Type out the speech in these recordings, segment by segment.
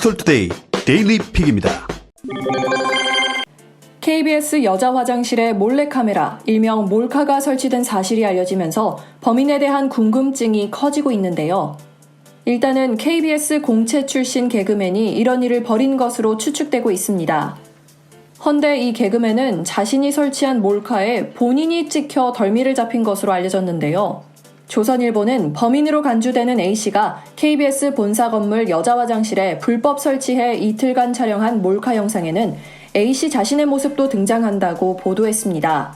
디지털투데이 데일리 픽입니다. KBS 여자 화장실에 몰래카메라, 일명 몰카가 설치된 사실이 알려지면서 범인에 대한 궁금증이 커지고 있는데요. 일단은 KBS 공채 출신 개그맨이 이런 일을 벌인 것으로 추측되고 있습니다. 헌데 이 개그맨은 자신이 설치한 몰카에 본인이 찍혀 덜미를 잡힌 것으로 알려졌는데요. 조선일보는 범인으로 간주되는 A씨가 KBS 본사 건물 여자 화장실에 불법 설치해 이틀간 촬영한 몰카 영상에는 A씨 자신의 모습도 등장한다고 보도했습니다.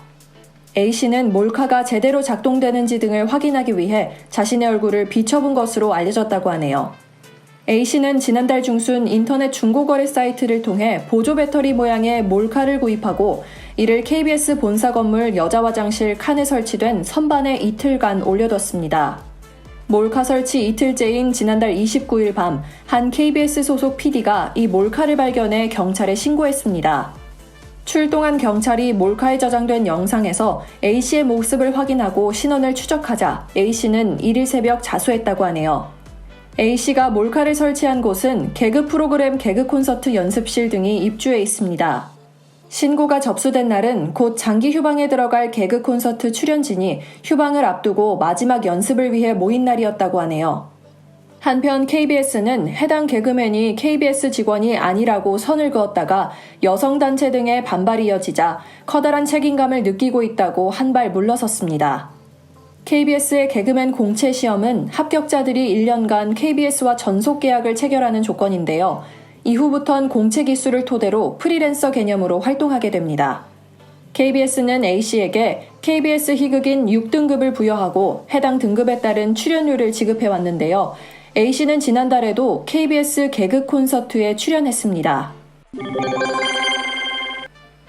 A씨는 몰카가 제대로 작동되는지 등을 확인하기 위해 자신의 얼굴을 비춰본 것으로 알려졌다고 하네요. A씨는 지난달 중순 인터넷 중고거래 사이트를 통해 보조 배터리 모양의 몰카를 구입하고 이를 KBS 본사 건물 여자 화장실 칸에 설치된 선반에 이틀간 올려뒀습니다. 몰카 설치 이틀째인 지난달 29일 밤 한 KBS 소속 PD가 이 몰카를 발견해 경찰에 신고했습니다. 출동한 경찰이 몰카에 저장된 영상에서 A씨의 모습을 확인하고 신원을 추적하자 A씨는 1일 새벽 자수했다고 하네요. A씨가 몰카를 설치한 곳은 개그 프로그램 개그 콘서트 연습실 등이 입주해 있습니다. 신고가 접수된 날은 곧 장기 휴방에 들어갈 개그 콘서트 출연진이 휴방을 앞두고 마지막 연습을 위해 모인 날이었다고 하네요. 한편 KBS는 해당 개그맨이 KBS 직원이 아니라고 선을 그었다가 여성단체 등의 반발이 이어지자 커다란 책임감을 느끼고 있다고 한 발 물러섰습니다. KBS의 개그맨 공채 시험은 합격자들이 1년간 KBS와 전속 계약을 체결하는 조건인데요. 이후부턴 공채 기수를 토대로 프리랜서 개념으로 활동하게 됩니다. KBS는 A씨에게 KBS 희극인 6등급을 부여하고 해당 등급에 따른 출연료를 지급해왔는데요. A씨는 지난달에도 KBS 개그 콘서트에 출연했습니다.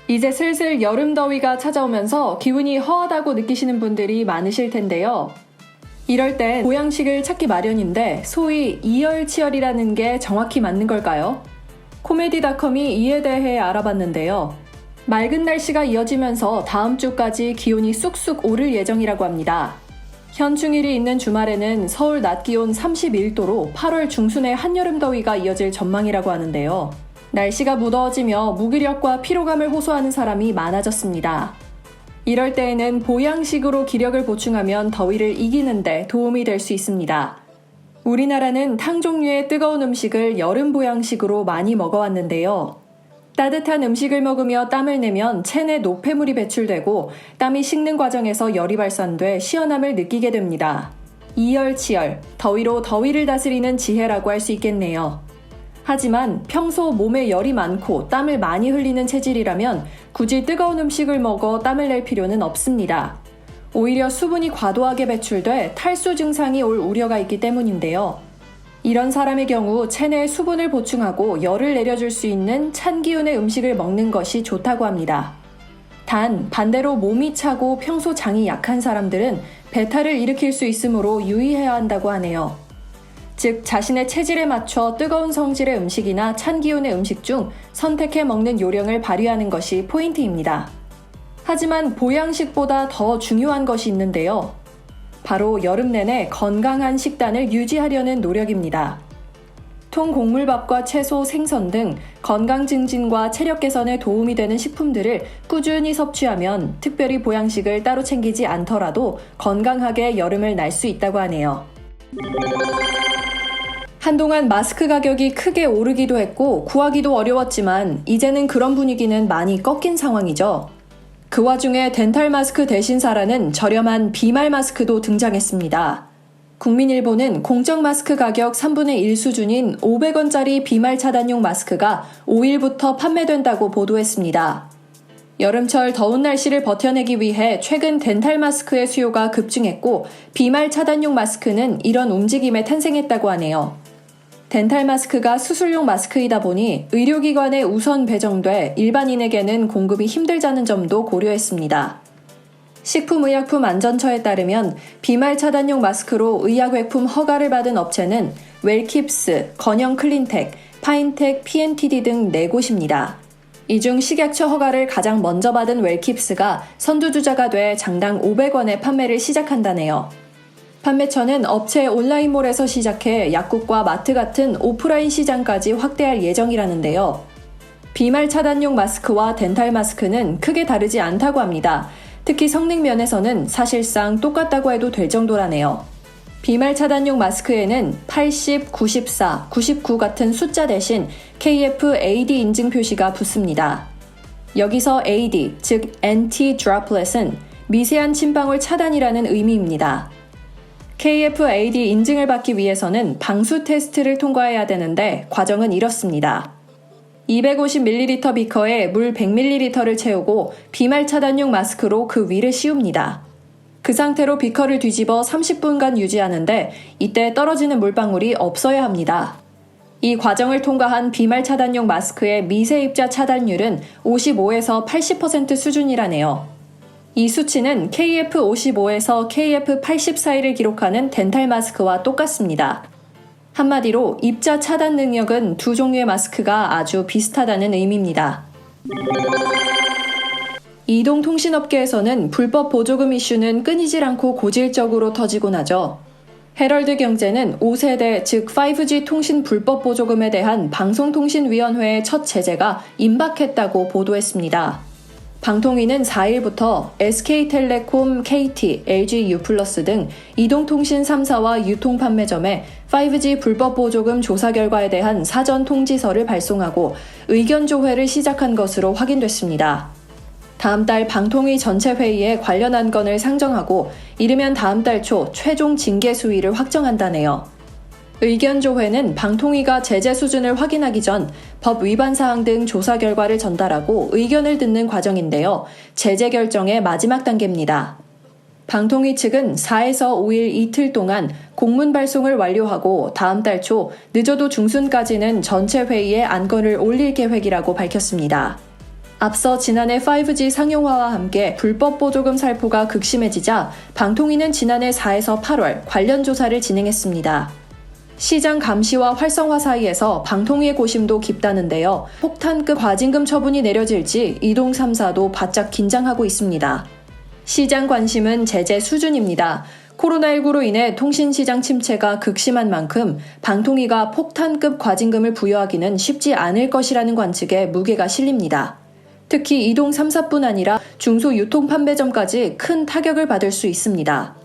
이제 슬슬 여름 더위가 찾아오면서 기분이 허하다고 느끼시는 분들이 많으실 텐데요. 이럴 땐 보양식을 찾기 마련인데 소위 이열치열이라는 게 정확히 맞는 걸까요? 코미디닷컴이 이에 대해 알아봤는데요. 맑은 날씨가 이어지면서 다음 주까지 기온이 쑥쑥 오를 예정이라고 합니다. 현충일이 있는 주말에는 서울 낮 기온 31도로 8월 중순에 한여름 더위가 이어질 전망이라고 하는데요. 날씨가 무더워지며 무기력과 피로감을 호소하는 사람이 많아졌습니다. 이럴 때에는 보양식으로 기력을 보충하면 더위를 이기는데 도움이 될 수 있습니다. 우리나라는 탕 종류의 뜨거운 음식을 여름 보양식으로 많이 먹어왔는데요. 따뜻한 음식을 먹으며 땀을 내면 체내 노폐물이 배출되고 땀이 식는 과정에서 열이 발산돼 시원함을 느끼게 됩니다. 이열치열, 더위로 더위를 다스리는 지혜라고 할 수 있겠네요. 하지만 평소 몸에 열이 많고 땀을 많이 흘리는 체질이라면 굳이 뜨거운 음식을 먹어 땀을 낼 필요는 없습니다. 오히려 수분이 과도하게 배출돼 탈수 증상이 올 우려가 있기 때문인데요. 이런 사람의 경우 체내에 수분을 보충하고 열을 내려줄 수 있는 찬 기운의 음식을 먹는 것이 좋다고 합니다. 단 반대로 몸이 차고 평소 장이 약한 사람들은 배탈을 일으킬 수 있으므로 유의해야 한다고 하네요. 즉 자신의 체질에 맞춰 뜨거운 성질의 음식이나 찬 기운의 음식 중 선택해 먹는 요령을 발휘하는 것이 포인트입니다. 하지만 보양식보다 더 중요한 것이 있는데요. 바로 여름 내내 건강한 식단을 유지하려는 노력입니다. 통곡물밥과 채소, 생선 등 건강 증진과 체력 개선에 도움이 되는 식품들을 꾸준히 섭취하면 특별히 보양식을 따로 챙기지 않더라도 건강하게 여름을 날 수 있다고 하네요. 한동안 마스크 가격이 크게 오르기도 했고 구하기도 어려웠지만 이제는 그런 분위기는 많이 꺾인 상황이죠. 그 와중에 덴탈 마스크 대신 사라는 저렴한 비말 마스크도 등장했습니다. 국민일보는 공적 마스크 가격 3분의 1 수준인 500원짜리 비말 차단용 마스크가 5일부터 판매된다고 보도했습니다. 여름철 더운 날씨를 버텨내기 위해 최근 덴탈 마스크의 수요가 급증했고 비말 차단용 마스크는 이런 움직임에 탄생했다고 하네요. 덴탈 마스크가 수술용 마스크이다 보니 의료기관에 우선 배정돼 일반인에게는 공급이 힘들다는 점도 고려했습니다. 식품의약품안전처에 따르면 비말 차단용 마스크로 의약외품 허가를 받은 업체는 웰킵스, 건영클린텍, 파인텍, PNTD 등 4곳입니다. 이 중 식약처 허가를 가장 먼저 받은 웰킵스가 선두주자가 돼 장당 500원에 판매를 시작한다네요. 판매처는 업체 온라인몰에서 시작해 약국과 마트 같은 오프라인 시장까지 확대할 예정이라는데요. 비말 차단용 마스크와 덴탈 마스크는 크게 다르지 않다고 합니다. 특히 성능 면에서는 사실상 똑같다고 해도 될 정도라네요. 비말 차단용 마스크에는 80, 94, 99 같은 숫자 대신 KF-AD 인증 표시가 붙습니다. 여기서 AD, 즉 Anti-Droplet은 미세한 침방울 차단이라는 의미입니다. KF-AD 인증을 받기 위해서는 방수 테스트를 통과해야 되는데 과정은 이렇습니다. 250ml 비커에 물 100ml를 채우고 비말 차단용 마스크로 그 위를 씌웁니다. 그 상태로 비커를 뒤집어 30분간 유지하는데 이때 떨어지는 물방울이 없어야 합니다. 이 과정을 통과한 비말 차단용 마스크의 미세 입자 차단율은 55에서 80% 수준이라네요. 이 수치는 KF55에서 KF80 사이를 기록하는 덴탈 마스크와 똑같습니다. 한마디로 입자 차단 능력은 두 종류의 마스크가 아주 비슷하다는 의미입니다. 이동통신업계에서는 불법 보조금 이슈는 끊이질 않고 고질적으로 터지곤 하죠. 헤럴드 경제는 5세대 즉 5G 통신 불법 보조금에 대한 방송통신위원회의 첫 제재가 임박했다고 보도했습니다. 방통위는 4일부터 SK텔레콤, KT, LG U+ 등 이동통신 3사와 유통판매점에 5G 불법 보조금 조사 결과에 대한 사전 통지서를 발송하고 의견 조회를 시작한 것으로 확인됐습니다. 다음 달 방통위 전체 회의에 관련 건을 상정하고 이르면 다음 달 초 최종 징계 수위를 확정한다네요. 의견 조회는 방통위가 제재 수준을 확인하기 전 법 위반 사항 등 조사 결과를 전달하고 의견을 듣는 과정인데요. 제재 결정의 마지막 단계입니다. 방통위 측은 4에서 5일 이틀 동안 공문 발송을 완료하고 다음 달 초 늦어도 중순까지는 전체 회의에 안건을 올릴 계획이라고 밝혔습니다. 앞서 지난해 5G 상용화와 함께 불법 보조금 살포가 극심해지자 방통위는 지난해 4에서 8월 관련 조사를 진행했습니다. 시장 감시와 활성화 사이에서 방통위의 고심도 깊다는데요. 폭탄급 과징금 처분이 내려질지 이동 3사도 바짝 긴장하고 있습니다. 시장 관심은 제재 수준입니다. 코로나19로 인해 통신시장 침체가 극심한 만큼 방통위가 폭탄급 과징금을 부여하기는 쉽지 않을 것이라는 관측에 무게가 실립니다. 특히 이동 3사뿐 아니라 중소유통판매점까지 큰 타격을 받을 수 있습니다.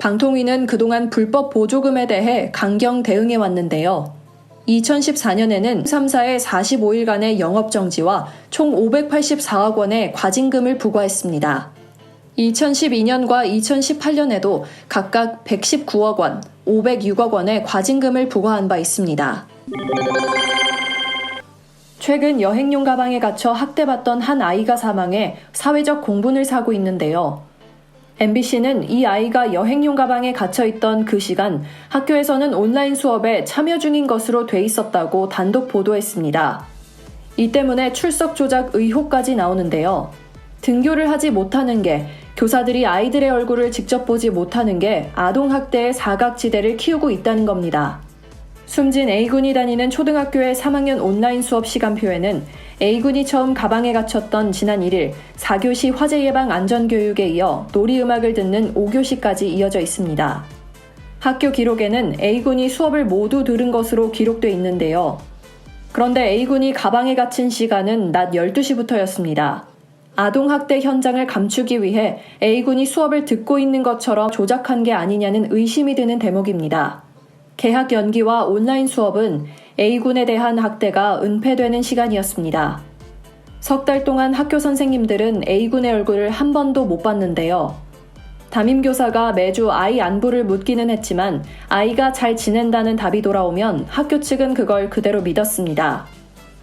방통위는 그동안 불법 보조금에 대해 강경 대응해 왔는데요. 2014년에는 3사의 45일간의 영업정지와 총 584억 원의 과징금을 부과했습니다. 2012년과 2018년에도 각각 119억 원, 506억 원의 과징금을 부과한 바 있습니다. 최근 여행용 가방에 갇혀 학대받던 한 아이가 사망해 사회적 공분을 사고 있는데요. MBC는 이 아이가 여행용 가방에 갇혀있던 그 시간 학교에서는 온라인 수업에 참여 중인 것으로 돼 있었다고 단독 보도했습니다. 이 때문에 출석 조작 의혹까지 나오는데요. 등교를 하지 못하는 게, 교사들이 아이들의 얼굴을 직접 보지 못하는 게 아동학대의 사각지대를 키우고 있다는 겁니다. 숨진 A군이 다니는 초등학교의 3학년 온라인 수업 시간표에는 A군이 처음 가방에 갇혔던 지난 1일 4교시 화재 예방 안전교육에 이어 놀이음악을 듣는 5교시까지 이어져 있습니다. 학교 기록에는 A군이 수업을 모두 들은 것으로 기록돼 있는데요. 그런데 A군이 가방에 갇힌 시간은 낮 12시부터였습니다. 아동학대 현장을 감추기 위해 A군이 수업을 듣고 있는 것처럼 조작한 게 아니냐는 의심이 드는 대목입니다. 개학 연기와 온라인 수업은 A군에 대한 학대가 은폐되는 시간이었습니다. 석 달 동안 학교 선생님들은 A군의 얼굴을 한 번도 못 봤는데요. 담임교사가 매주 아이 안부를 묻기는 했지만 아이가 잘 지낸다는 답이 돌아오면 학교 측은 그걸 그대로 믿었습니다.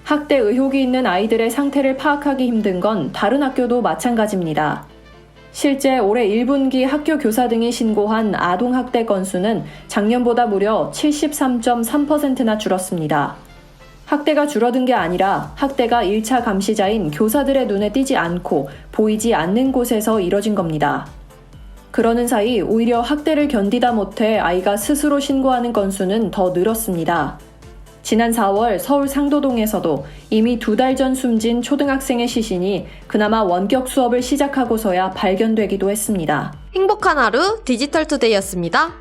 학대 의혹이 있는 아이들의 상태를 파악하기 힘든 건 다른 학교도 마찬가지입니다. 실제 올해 1분기 학교 교사 등이 신고한 아동학대 건수는 작년보다 무려 73.3%나 줄었습니다. 학대가 줄어든 게 아니라 학대가 1차 감시자인 교사들의 눈에 띄지 않고 보이지 않는 곳에서 이뤄진 겁니다. 그러는 사이 오히려 학대를 견디다 못해 아이가 스스로 신고하는 건수는 더 늘었습니다. 지난 4월 서울 상도동에서도 이미 2달 전 숨진 초등학생의 시신이 그나마 원격 수업을 시작하고서야 발견되기도 했습니다. 행복한 하루 디지털투데이였습니다.